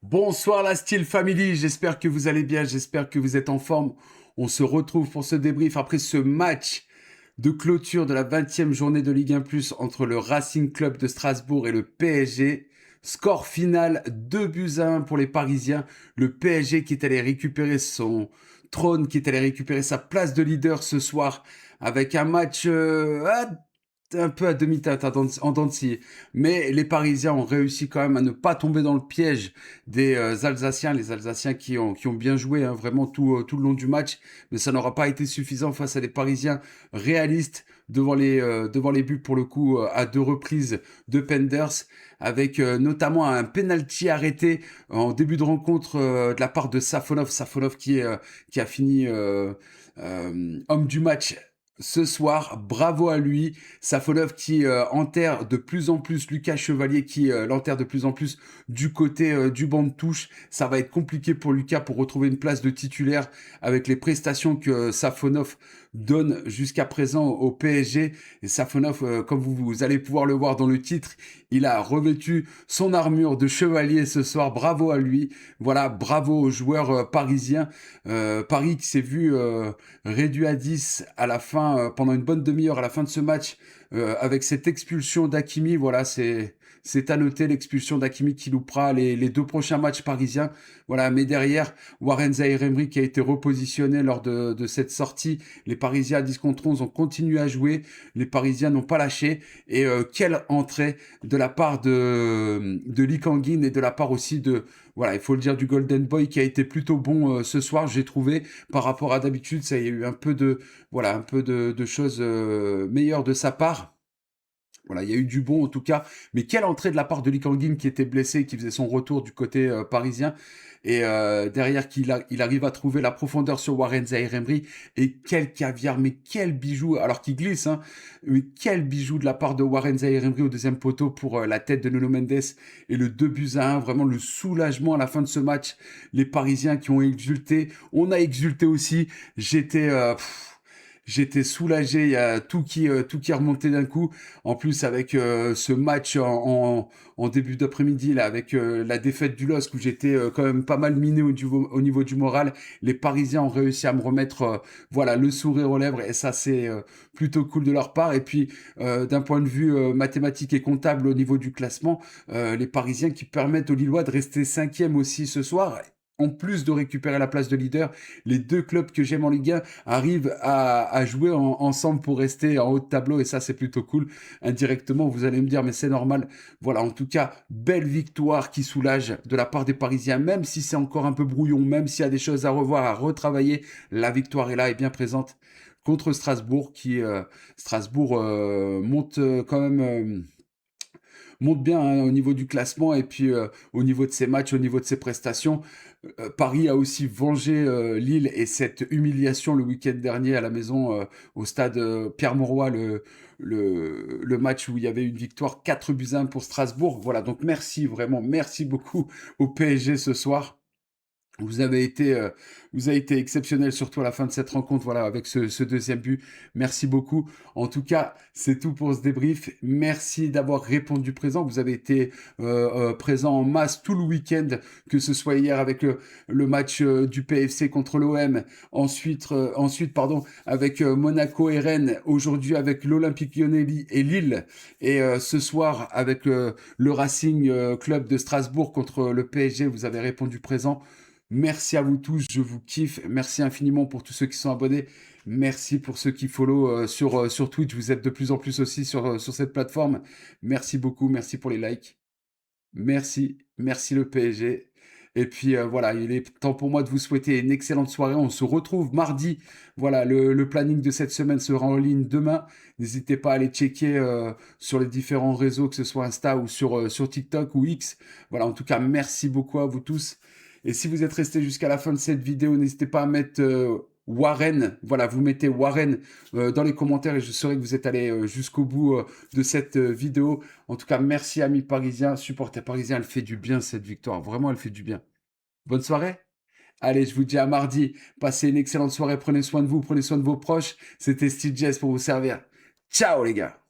Bonsoir la Steel Family, j'espère que vous allez bien, j'espère que vous êtes en forme. On se retrouve pour ce débrief après ce match de clôture de la 20e journée de Ligue 1 Plus entre le Racing Club de Strasbourg et le PSG. Score final 2-1 pour les Parisiens. Le PSG qui est allé récupérer son trône, qui est allé récupérer sa place de leader ce soir avec un match un peu à demi-teinte en dents de scie. Mais les Parisiens ont réussi quand même à ne pas tomber dans le piège des Alsaciens, les Alsaciens qui ont bien joué hein, vraiment tout le long du match, mais ça n'aura pas été suffisant face à des Parisiens réalistes devant les buts pour le coup à deux reprises de Penders, avec notamment un penalty arrêté en début de rencontre de la part de Safonov, qui a fini homme du match ce soir. Bravo à lui. Safonov qui enterre de plus en plus Lucas Chevalier, qui l'enterre de plus en plus du côté du banc de touche. Ça va être compliqué pour Lucas pour retrouver une place de titulaire avec les prestations que Safonov donne jusqu'à présent au PSG. Et Safonov, comme vous allez pouvoir le voir dans le titre, il a revêtu son armure de chevalier ce soir. Bravo à lui. Voilà, bravo aux joueurs parisiens. Paris qui s'est vu réduit à 10 à la fin, pendant une bonne demi-heure à la fin de ce match, avec cette expulsion d'Hakimi. Voilà, c'est à noter l'expulsion d'Hakimi qui loupera les deux prochains matchs parisiens. Voilà, mais derrière, Warren Zaïre-Emery qui a été repositionné lors de cette sortie. Les Parisiens à 10 contre 11 ont continué à jouer. Les Parisiens n'ont pas lâché. Et quelle entrée de la part de Lee Kang-in et de la part aussi de, voilà, il faut le dire, du Golden Boy qui a été plutôt bon ce soir, j'ai trouvé, par rapport à d'habitude. Ça y a eu un peu de, voilà, un peu de choses meilleures de sa part. Voilà, il y a eu du bon en tout cas, mais quelle entrée de la part de Lee Kang-in qui était blessé, qui faisait son retour du côté parisien, et derrière il arrive à trouver la profondeur sur Warren Zaïre-Emery, et quel caviar, mais quel bijou, alors qu'il glisse, hein, mais quel bijou de la part de Warren Zaïre-Emery au deuxième poteau pour la tête de Nuno Mendes, et le 2-1, vraiment le soulagement à la fin de ce match, les Parisiens qui ont exulté, on a exulté aussi, J'étais soulagé, il y a tout qui est remonté d'un coup. En plus, avec ce match en début d'après-midi, là, avec la défaite du LOSC, où j'étais quand même pas mal miné au niveau du moral, les Parisiens ont réussi à me remettre voilà, le sourire aux lèvres, et ça, c'est plutôt cool de leur part. Et puis, d'un point de vue mathématique et comptable au niveau du classement, les Parisiens qui permettent aux Lillois de rester cinquième aussi ce soir. En plus de récupérer la place de leader, les deux clubs que j'aime en Ligue 1 arrivent à jouer ensemble pour rester en haut de tableau, et ça c'est plutôt cool. Indirectement, vous allez me dire, mais c'est normal. Voilà, en tout cas, belle victoire qui soulage de la part des Parisiens, même si c'est encore un peu brouillon, même s'il y a des choses à revoir, à retravailler, la victoire est là, est bien présente contre Strasbourg, Strasbourg monte quand même... monte bien hein, au niveau du classement, et puis au niveau de ses matchs, au niveau de ses prestations. Paris a aussi vengé Lille et cette humiliation le week-end dernier à la maison au stade Pierre-Mauroy, le match où il y avait une victoire 4-1 pour Strasbourg. Voilà, donc merci, vraiment, merci beaucoup au PSG ce soir. Vous avez été, euh, vous avez été exceptionnel, surtout à la fin de cette rencontre, voilà, avec ce deuxième but. Merci beaucoup. En tout cas, c'est tout pour ce débrief. Merci d'avoir répondu présent. Vous avez été présent en masse tout le week-end, que ce soit hier avec le match du PFC contre l'OM, ensuite, pardon, avec Monaco et Rennes, aujourd'hui avec l'Olympique Lyonnais et Lille, et ce soir avec le Racing Club de Strasbourg contre le PSG. Vous avez répondu présent. Merci à vous tous, je vous kiffe. Merci infiniment pour tous ceux qui sont abonnés. Merci pour ceux qui follow sur Twitch. Vous êtes de plus en plus aussi sur cette plateforme. Merci beaucoup, merci pour les likes. Merci le PSG. Et puis voilà, il est temps pour moi de vous souhaiter une excellente soirée. On se retrouve mardi. Voilà, le planning de cette semaine sera en ligne demain. N'hésitez pas à aller checker sur les différents réseaux, que ce soit Insta ou sur TikTok ou X. Voilà, en tout cas, merci beaucoup à vous tous. Et si vous êtes resté jusqu'à la fin de cette vidéo, n'hésitez pas à mettre Warren. Voilà, vous mettez Warren dans les commentaires, et je saurai que vous êtes allé jusqu'au bout de cette vidéo. En tout cas, merci amis parisiens, supporters parisiens. Elle fait du bien cette victoire. Vraiment, elle fait du bien. Bonne soirée. Allez, je vous dis à mardi. Passez une excellente soirée. Prenez soin de vous, prenez soin de vos proches. C'était Steve Jess pour vous servir. Ciao les gars.